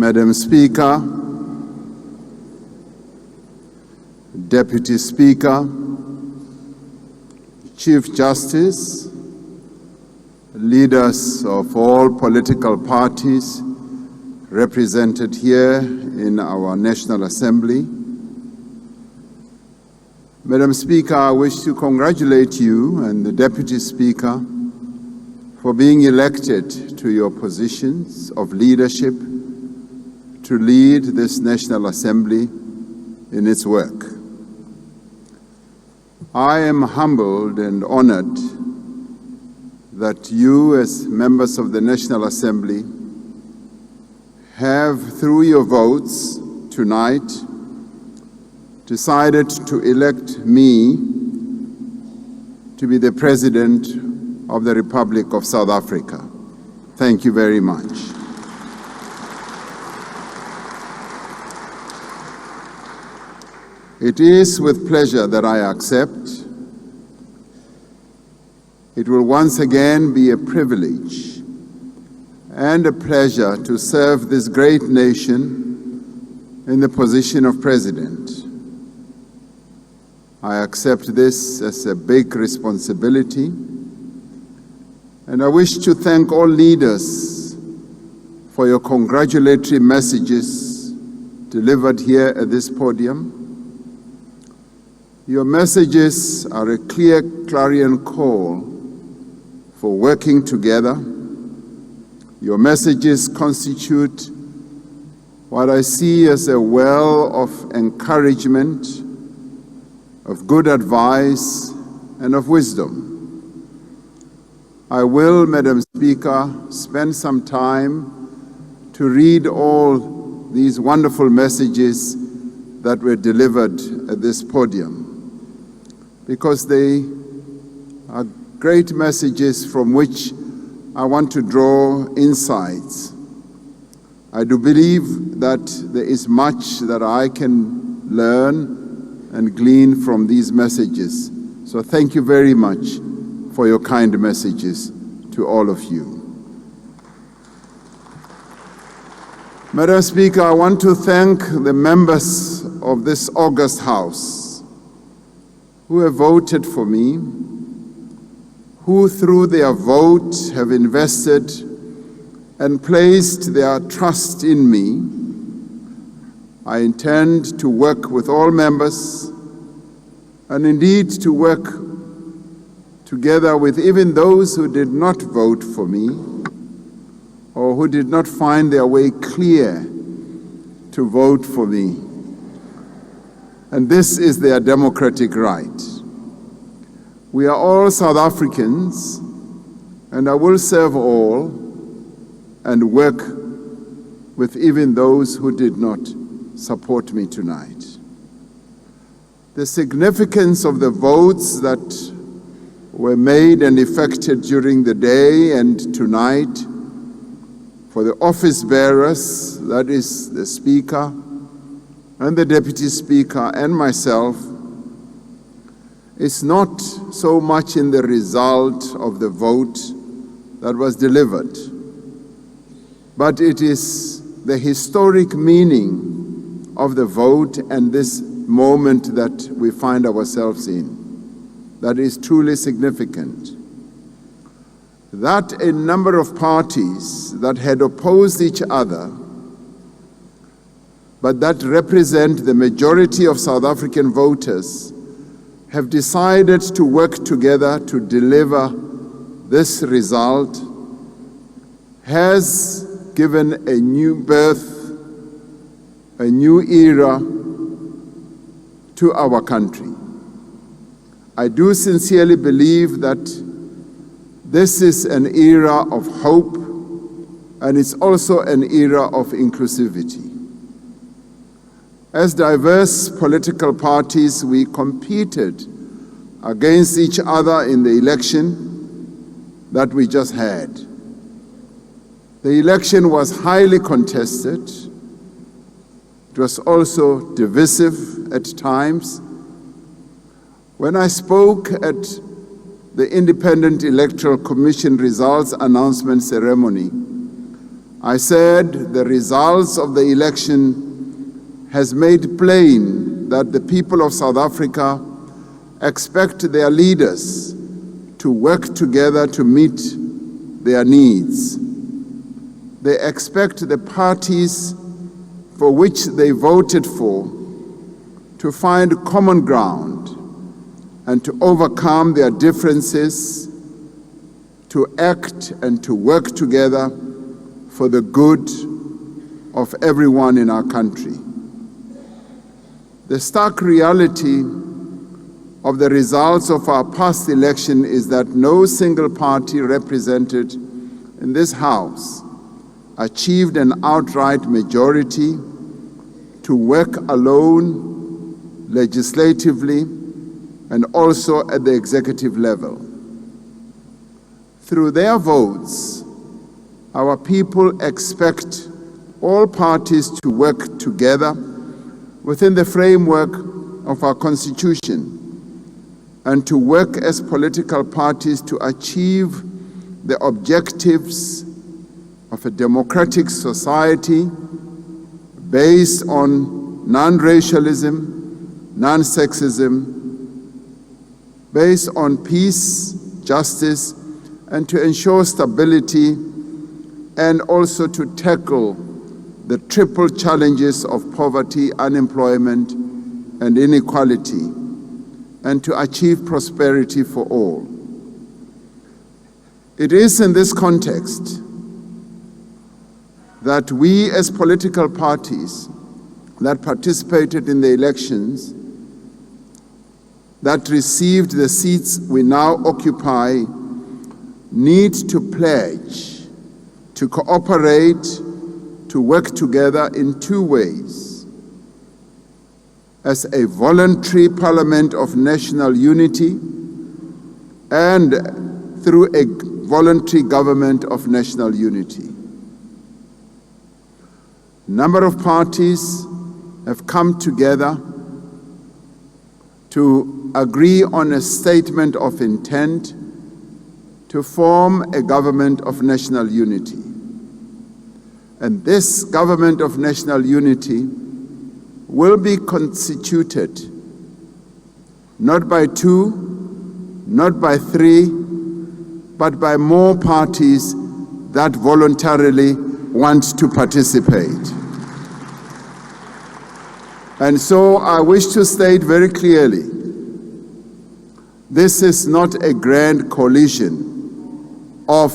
Madam Speaker, Deputy Speaker, Chief Justice, leaders of all political parties represented here in our National Assembly. Madam Speaker, I wish to congratulate you and the Deputy Speaker for being elected to your positions of leadership to lead this National Assembly in its work. I am humbled and honored that you, as members of the National Assembly, have, through your votes tonight, decided to elect me to be the President of the Republic of South Africa. Thank you very much. It is with pleasure that I accept. It will once again be a privilege and a pleasure to serve this great nation in the position of President. I accept this as a big responsibility, and I wish to thank all leaders for your congratulatory messages delivered here at this podium. Your messages are a clear clarion call for working together. Your messages constitute what I see as a well of encouragement, of good advice, and of wisdom. I will, Madam Speaker, spend some time to read all these wonderful messages that were delivered at this podium, because they are great messages from which I want to draw insights. I do believe that there is much that I can learn and glean from these messages. So thank you very much for your kind messages to all of you. Madam Speaker, I want to thank the members of this august House who have voted for me, who through their vote have invested and placed their trust in me. I intend to work with all members and indeed to work together with even those who did not vote for me or who did not find their way clear to vote for me. And this is their democratic right. We are all South Africans, and I will serve all and work with even those who did not support me tonight. The significance of the votes that were made and effected during the day and tonight for the office bearers, that is the Speaker and the Deputy Speaker and myself, is not so much in the result of the vote that was delivered, but it is the historic meaning of the vote and this moment that we find ourselves in that is truly significant. That a number of parties that had opposed each other, but that represent the majority of South African voters, have decided to work together to deliver this result, has given a new birth, a new era to our country. I do sincerely believe that this is an era of hope, and it's also an era of inclusivity. As diverse political parties, we competed against each other in the election that we just had. The election was highly contested. It was also divisive at times. When I spoke at the Independent Electoral Commission results announcement ceremony, I said the results of the election has made plain that the people of South Africa expect their leaders to work together to meet their needs. They expect the parties for which they voted for to find common ground and to overcome their differences, to act and to work together for the good of everyone in our country. The stark reality of the results of our past election is that no single party represented in this House achieved an outright majority to work alone, legislatively, and also at the executive level. Through their votes, our people expect all parties to work together within the framework of our Constitution and to work as political parties to achieve the objectives of a democratic society based on non-racialism, non-sexism, based on peace, justice, and to ensure stability, and also to tackle the triple challenges of poverty, unemployment, and inequality, and to achieve prosperity for all. It is in this context that we as political parties that participated in the elections, that received the seats we now occupy, need to pledge to cooperate, to work together in two ways: as a voluntary parliament of national unity and through a voluntary government of national unity. A number of parties have come together to agree on a statement of intent to form a government of national unity. And this government of national unity will be constituted not by two, not by three, but by more parties that voluntarily want to participate. And so I wish to state very clearly, this is not a grand coalition of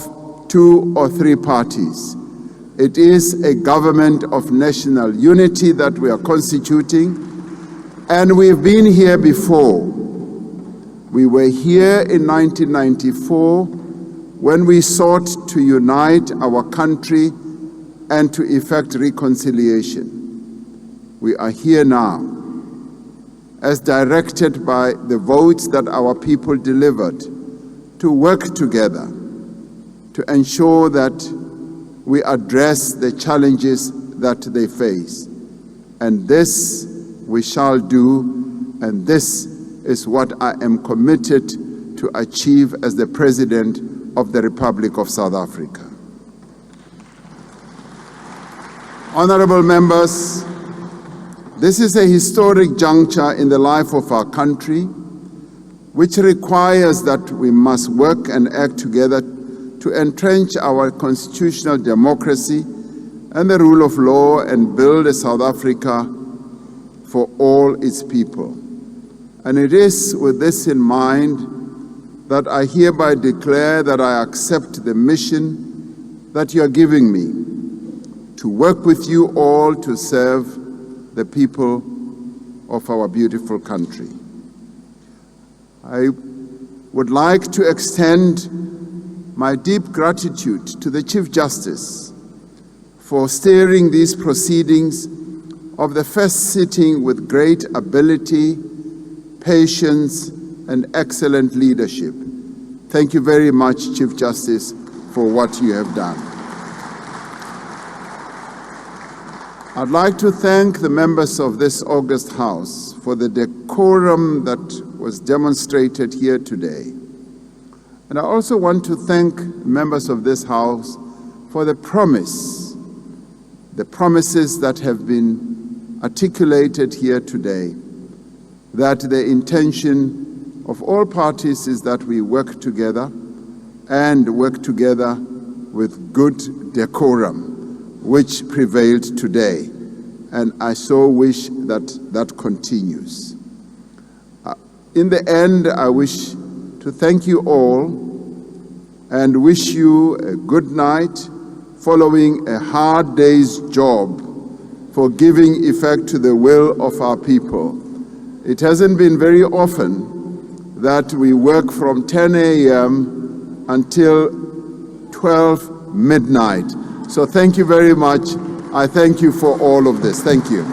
2 or 3 parties. It is a government of national unity that we are constituting, and we've been here before. We were here in 1994 when we sought to unite our country and to effect reconciliation. We are here now, as directed by the votes that our people delivered, to work together to ensure that we address the challenges that they face. And this we shall do, and this is what I am committed to achieve as the President of the Republic of South Africa. Honorable members, this is a historic juncture in the life of our country, which requires that we must work and act together to entrench our constitutional democracy and the rule of law and build a South Africa for all its people. And it is with this in mind that I hereby declare that I accept the mission that you are giving me to work with you all to serve the people of our beautiful country. I would like to extend my deep gratitude to the Chief Justice for steering these proceedings of the first sitting with great ability, patience, and excellent leadership. Thank you very much, Chief Justice, for what you have done. I'd like to thank the members of this august House for the decorum that was demonstrated here today. And I also want to thank members of this House for the promise the promises that have been articulated here today, that the intention of all parties is that we work together and work together with good decorum, which prevailed today. And I so wish that that continues. In the end, I wish to thank you all and wish you a good night following a hard day's job for giving effect to the will of our people. It hasn't been very often that we work from 10 a.m. until 12 midnight. So thank you very much. I thank you for all of this. Thank you.